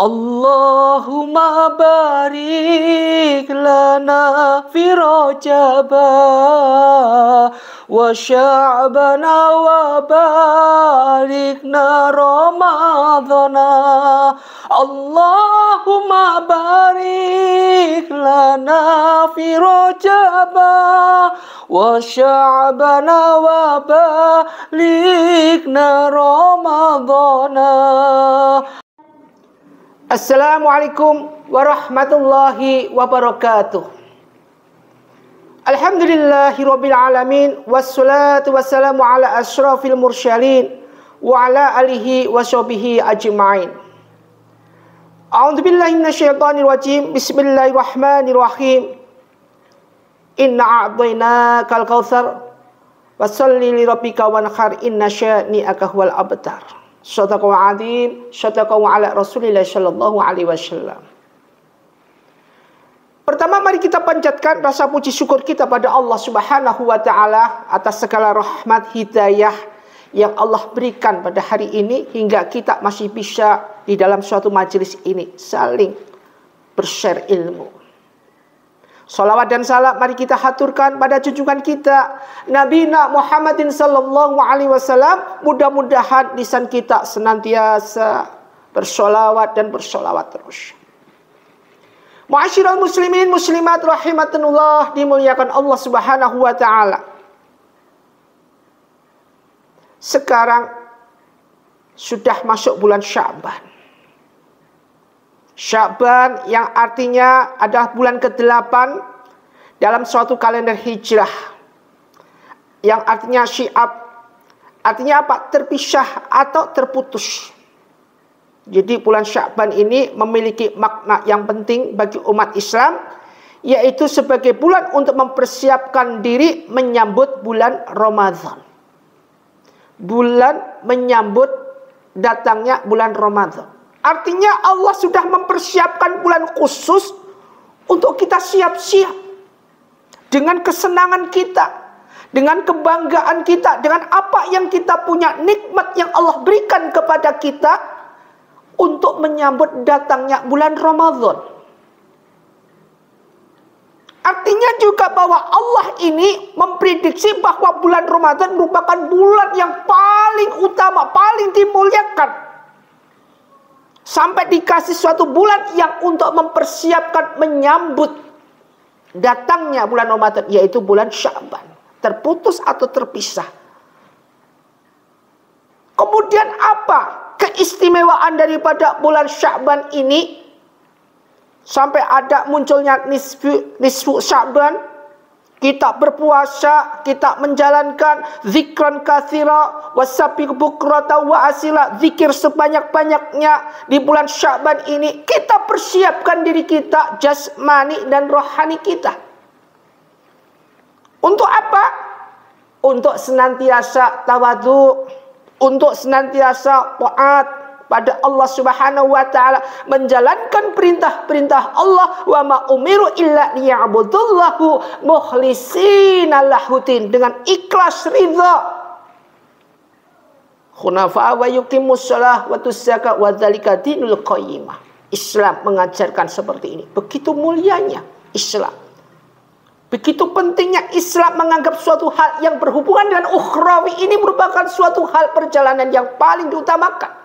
Allahumma barik lana fi Rajaba wa Sya'bana wa barikna Ramadhana. Allahumma barik lana fi Rajaba wa Sya'bana wa barikna Ramadhana. Assalamualaikum warahmatullahi wabarakatuh. Alhamdulillahirabbil alamin wassalatu wassalamu ala asyrafil mursyalin wa ala alihi washabihi ajmain. A'udzubillahi minasyaitonir rajim. Bismillahirrahmanirrahim. Inna a'tainakal kautsar washolli lirabbika wanhar inna syani'aka huwal abtar. Sadaqallahu adzim, sadaqallahu ala Rasulillah sallallahu alaihi wasallam. Pertama, mari kita panjatkan rasa puji syukur kita pada Allah Subhanahu wa taala atas segala rahmat hidayah yang Allah berikan pada hari ini hingga kita masih bisa di dalam suatu majelis ini saling bershare ilmu. Salawat dan salam mari kita haturkan pada junjungan kita Nabi Muhammadin sallallahu alaihi wasallam. Mudah-mudahan lisan kita senantiasa bersolawat dan bersolawat terus. Ma'asyiral muslimin muslimat rahimakumullah, dimuliakan Allah Subhanahu wa taala. Sekarang sudah masuk bulan Sya'ban. Sya'ban yang artinya adalah bulan ke-8 dalam suatu kalender hijrah. Yang artinya syi'ab. Artinya apa? Terpisah atau terputus. Jadi bulan Sya'ban ini memiliki makna yang penting bagi umat Islam, yaitu sebagai bulan untuk mempersiapkan diri menyambut bulan Ramadan. Bulan menyambut datangnya bulan Ramadan. Artinya Allah sudah mempersiapkan bulan khusus untuk kita siap-siap. Dengan kesenangan kita, dengan kebanggaan kita, dengan apa yang kita punya, nikmat yang Allah berikan kepada kita untuk menyambut datangnya bulan Ramadan. Artinya juga bahwa Allah ini memprediksi bahwa bulan Ramadan merupakan bulan yang paling utama, paling dimuliakan. Sampai dikasih suatu bulan yang untuk mempersiapkan menyambut datangnya bulan Ramadan, yaitu bulan Sya'ban. Terputus atau terpisah. Kemudian apa keistimewaan daripada bulan Sya'ban ini? Sampai ada munculnya nisfu Sya'ban. Kita berpuasa, kita menjalankan zikran katsira wasabbih bukrata wa asila, zikir sebanyak-banyaknya di bulan Sya'ban ini. Kita persiapkan diri kita, jasmani dan rohani kita. Untuk apa? Untuk senantiasa tawadhu, untuk senantiasa taat pada Allah Subhanahu wa taala, menjalankan perintah-perintah Allah. Wa ma umiru illa liya'budullahu mukhlishina lahuddin, dengan ikhlas ridha. Khunafa wa yuqimus shalah wa tuzakah wa dzalika dinul qayyimah. Islam mengajarkan seperti ini. Begitu mulianya Islam. Begitu pentingnya Islam menganggap suatu hal yang berhubungan dengan ukhrawi ini merupakan suatu hal perjalanan yang paling diutamakan.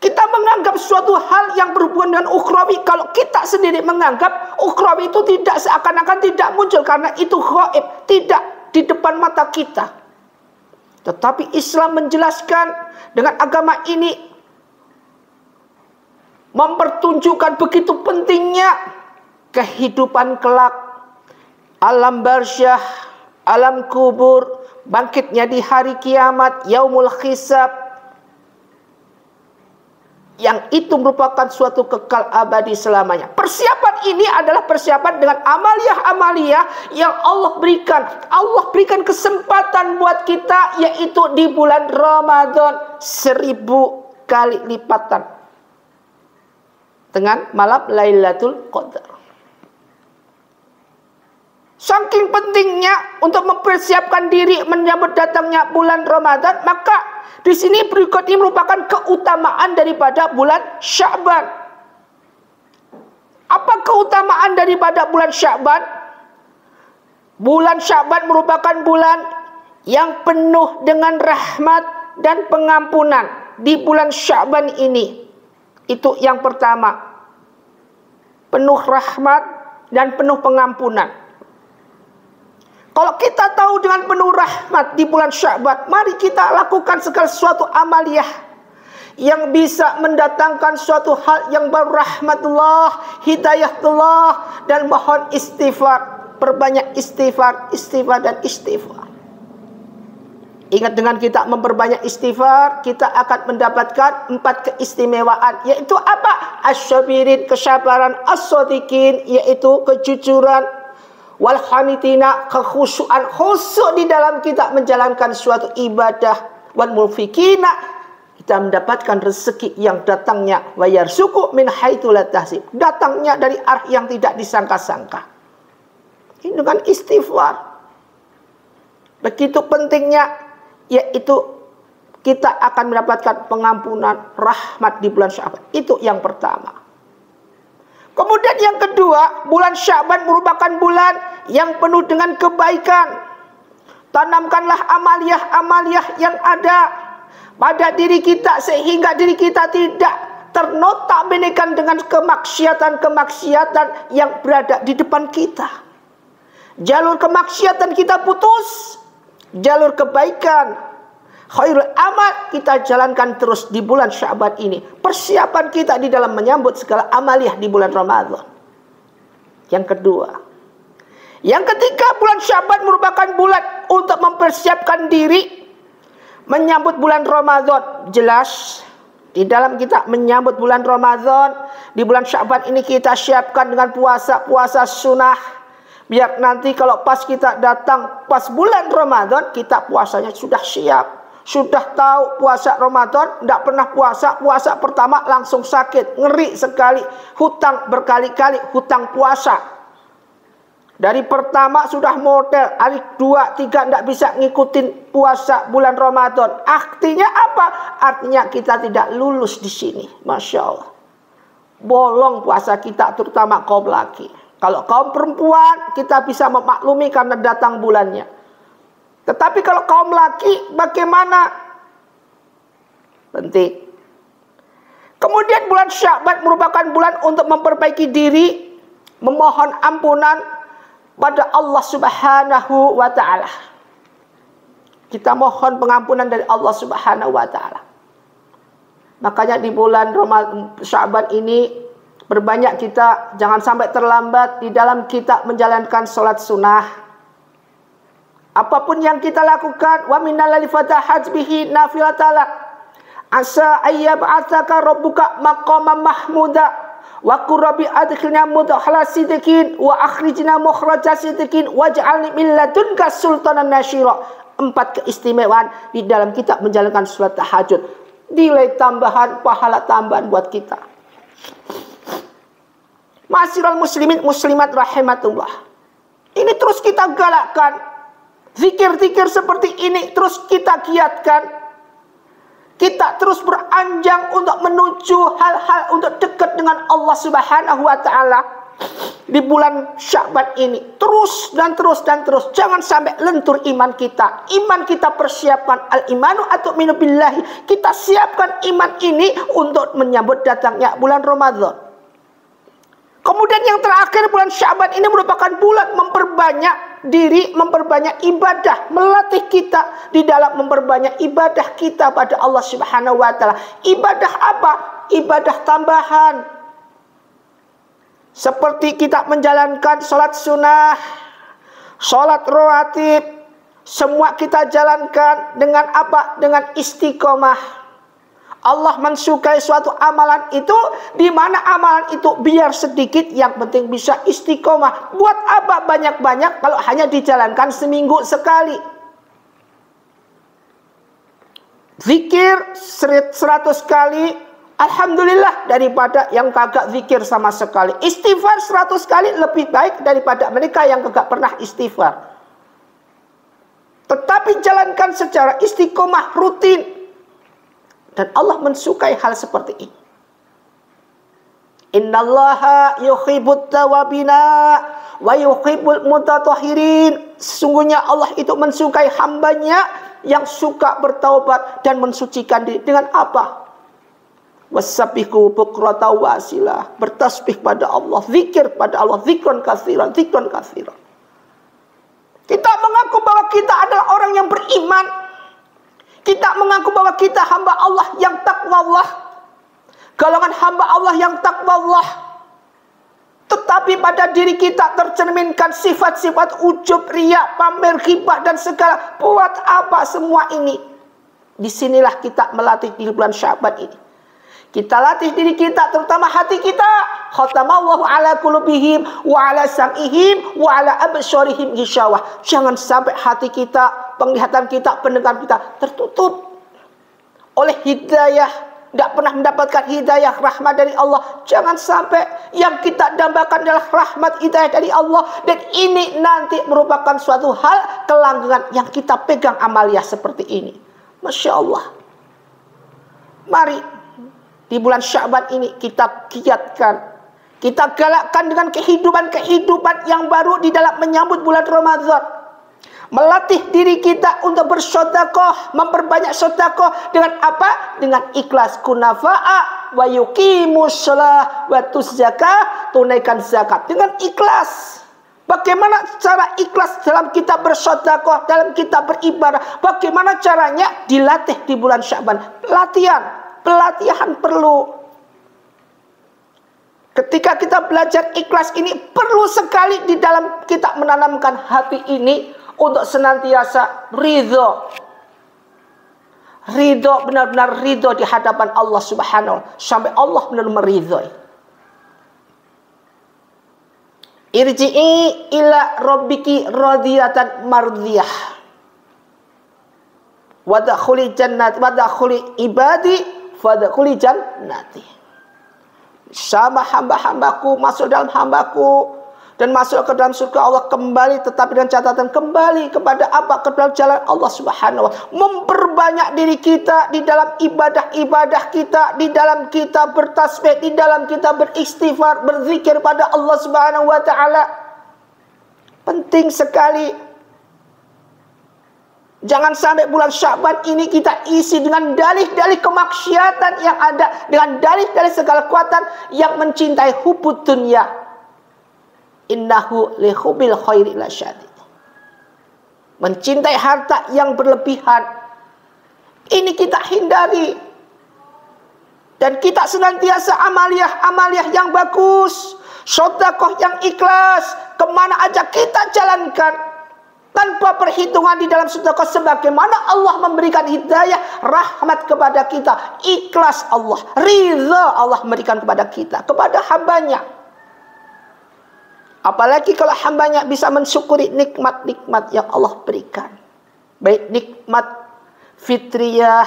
Kita menganggap suatu hal yang berhubungan dengan ukhrawi, kalau kita sendiri menganggap ukhrawi itu tidak, seakan-akan tidak muncul karena itu ghaib, tidak di depan mata kita. Tetapi Islam menjelaskan dengan agama ini mempertunjukkan begitu pentingnya kehidupan kelak, alam barsyah, alam kubur, bangkitnya di hari kiamat, yaumul hisab, yang itu merupakan suatu kekal abadi selamanya. Persiapan ini adalah persiapan dengan amaliyah-amaliyah yang Allah berikan. Allah berikan kesempatan buat kita, yaitu di bulan Ramadan 1000 kali lipatan dengan malam Lailatul Qadar. Saking pentingnya untuk mempersiapkan diri menyambut datangnya bulan Ramadan, maka di sini berikut ini merupakan keutamaan daripada bulan Sya'ban. Apa keutamaan daripada bulan Sya'ban? Bulan Sya'ban merupakan bulan yang penuh dengan rahmat dan pengampunan. Di bulan Sya'ban ini, itu yang pertama, penuh rahmat dan penuh pengampunan. Kalau kita tahu dengan penuh rahmat di bulan Sya'ban, mari kita lakukan segala sesuatu amaliyah yang bisa mendatangkan suatu hal yang baru, rahmatullah, hidayatullah, dan mohon istighfar. Perbanyak istighfar, istighfar, dan istighfar. Ingat, dengan kita memperbanyak istighfar, kita akan mendapatkan 4 keistimewaan, yaitu apa? Asyabirin, kesabaran, as-sadiqin, yaitu kejujuran, wal hamidina, kekhusyuan, khusyuk di dalam kita menjalankan suatu ibadah, wal mulfikina, kita mendapatkan rezeki yang datangnya, wa yarzuqu min haitsu la tahsib, datangnya dari arah yang tidak disangka-sangka. Ini dengan istighfar. Begitu pentingnya, yaitu kita akan mendapatkan pengampunan, rahmat di bulan Sya'ban. Itu yang pertama. Kemudian yang kedua, bulan Sya'ban merupakan bulan yang penuh dengan kebaikan. Tanamkanlah amaliyah-amaliyah yang ada pada diri kita, sehingga diri kita tidak ternotabene-kan dengan kemaksiatan-kemaksiatan yang berada di depan kita. Jalur kemaksiatan kita putus, jalur kebaikan, khairul amal kita jalankan terus di bulan Sya'ban ini. Persiapan kita di dalam menyambut segala amaliyah di bulan Ramadan. Yang kedua. Yang ketiga, bulan Sya'ban merupakan bulan untuk mempersiapkan diri menyambut bulan Ramadan. Jelas, di dalam kita menyambut bulan Ramadan, di bulan Sya'ban ini kita siapkan dengan puasa-puasa sunnah. Biar nanti kalau pas kita datang pas bulan Ramadan, kita puasanya sudah siap. Sudah tahu puasa Ramadan, tidak pernah puasa. Puasa pertama langsung sakit, ngeri sekali. Hutang berkali-kali, hutang puasa. Dari pertama sudah model, hari 2, 3 tidak bisa ngikutin puasa bulan Ramadan. Artinya apa? Artinya kita tidak lulus di sini. Masya Allah. Bolong puasa kita, terutama kaum laki. Kalau kaum perempuan, kita bisa memaklumi karena datang bulannya. Tetapi kalau kaum laki, bagaimana? Penting. Kemudian bulan Sya'ban merupakan bulan untuk memperbaiki diri, memohon ampunan pada Allah Subhanahu wa ta'ala. Kita mohon pengampunan dari Allah Subhanahu wa ta'ala. Makanya di bulan Sya'ban ini, berbanyak kita, jangan sampai terlambat di dalam kita menjalankan sholat sunnah. Apapun yang kita lakukan, wa minal ladzi fatahat bihi nafilatalak asa ayyab'atsaka rabbuka maqaman mahmuda wa qur rabbi adkhilna mudkhala sidqin wa akhrijna mukhraja sidqin waj'alni min ladunka sultanan nasyira. 4 keistimewaan di dalam kita menjalankan sholat tahajud. Nilai tambahan, pahala tambahan buat kita. Ma'asyiral muslimin muslimat rahimatullah. Ini terus kita galakkan. Zikir-zikir seperti ini terus kita giatkan. Kita terus beranjang untuk menuju hal-hal untuk dekat dengan Allah Subhanahu wa ta'ala. Di bulan Sya'ban ini terus dan terus dan terus. Jangan sampai lentur iman kita. Iman kita persiapkan. Al-imanu atu'minu billahi. Kita siapkan iman ini untuk menyambut datangnya bulan Ramadan. Kemudian yang terakhir, bulan Sya'ban ini merupakan bulan memperbanyak diri, memperbanyak ibadah, melatih kita di dalam memperbanyak ibadah kita pada Allah Subhanahu wa ta'ala. Ibadah apa? Ibadah tambahan. Seperti kita menjalankan sholat sunnah, sholat rawatib, semua kita jalankan dengan apa? Dengan istiqomah. Allah mensukai suatu amalan itu, di mana amalan itu biar sedikit, yang penting bisa istiqomah. Buat apa banyak-banyak kalau hanya dijalankan seminggu sekali? Zikir 100 kali, alhamdulillah, daripada yang kagak zikir sama sekali. Istighfar 100 kali lebih baik daripada mereka yang kagak pernah istighfar. Tetapi jalankan secara istiqomah rutin. Dan Allah mensukai hal seperti ini. Innallaha yuhibbut tawabina wa yuhibbul mutatahhirin. Sesungguhnya Allah itu mensukai hambanya yang suka bertaubat dan mensucikan diri. Dengan apa? Wasabbihu bukrata wasilah. Bertasbih pada Allah, zikir pada Allah, zikron katsiran, zikron katsiran. Kita mengaku bahwa kita adalah orang yang beriman. Kita mengaku bahwa kita hamba Allah yang takwa Allah. Golongan hamba Allah yang takwa Allah. Tetapi pada diri kita tercerminkan sifat-sifat ujub, riya, pamer, ghibah dan segala. Buat apa semua ini? Disinilah kita melatih di bulan Sya'ban ini. Kita latih diri kita, terutama hati kita. Khatamallahu ala qulubihim wa ala sam'ihim wa ala absarihim ghishawah. Jangan sampai hati kita, penglihatan kita, pendengaran kita tertutup oleh hidayah. Tidak pernah mendapatkan hidayah rahmat dari Allah. Jangan sampai yang kita dambakan adalah rahmat hidayah dari Allah. Dan ini nanti merupakan suatu hal kelanggengan yang kita pegang amaliyah seperti ini. Masya Allah. Mari di bulan Sya'ban ini kita giatkan, kita galakkan dengan kehidupan-kehidupan yang baru di dalam menyambut bulan Ramadan. Melatih diri kita untuk bersedekah, memperbanyak sedekah dengan apa? Dengan ikhlas, kunafa'a wa yuqimus shalah wa tuzakah, tunaikan zakat dengan ikhlas. Bagaimana cara ikhlas dalam kita bersedekah, dalam kita beribadah? Bagaimana caranya? Dilatih di bulan Sya'ban. Pelatihan perlu. Ketika kita belajar ikhlas ini perlu sekali di dalam kita menanamkan hati ini untuk senantiasa ridho. Ridho, benar-benar ridho di hadapan Allah Subhanahu wa ta'ala. Sampai Allah benar-benar meridhoi. Irji'i ila rabbiki radiyatan mardiyah. Wadakhuli jannat, wadakhuli ibadi, wadakhuli jannati. Sama hamba-hambaku, masuk dalam hambaku. Dan masuk ke dalam surga Allah kembali, tetapi dengan catatan kembali kepada apa? Ke dalam jalan Allah Subhanahu wa ta'ala. Memperbanyak diri kita di dalam ibadah-ibadah kita, di dalam kita bertasbih, di dalam kita beristighfar, berzikir pada Allah Subhanahu wa ta'ala. Penting sekali. Jangan sampai bulan Sya'ban ini kita isi dengan dalih-dalih kemaksiatan yang ada, dengan dalih-dalih segala kekuatan yang mencintai hubud dunia. Innahu li hubbil khairi lasyadid. Mencintai harta yang berlebihan ini kita hindari. Dan kita senantiasa amaliyah yang bagus, sedekah yang ikhlas, kemana aja kita jalankan tanpa perhitungan di dalam sedekah, sebagaimana Allah memberikan hidayah rahmat kepada kita. Ikhlas Allah, ridha Allah memberikan kepada kita, kepada hambanya. Apalagi kalau hambanya bisa mensyukuri nikmat-nikmat yang Allah berikan. Baik nikmat fitriyah,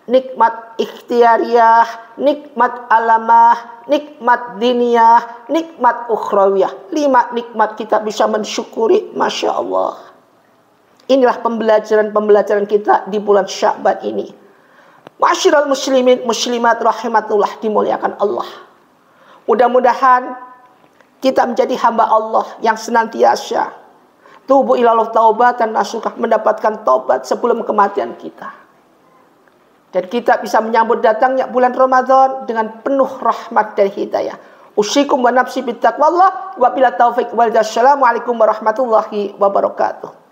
nikmat ikhtiariyah, nikmat alamah, nikmat diniyah, nikmat ukhrawiyah. 5 nikmat kita bisa mensyukuri. Masya Allah. Inilah pembelajaran kita di bulan Sya'ban ini. Ma'asyiral muslimin, muslimat rahimatullah, dimuliakan Allah. Mudah-mudahan kita menjadi hamba Allah yang senantiasa tubu ilallah taubatan nasuha, mendapatkan taubat sebelum kematian kita. Dan kita bisa menyambut datangnya bulan Ramadan dengan penuh rahmat dan hidayah. Usikum wa nafsi bittaqwallah wa bila taufiq wal hidayah. Assalamualaikum warahmatullahi wabarakatuh.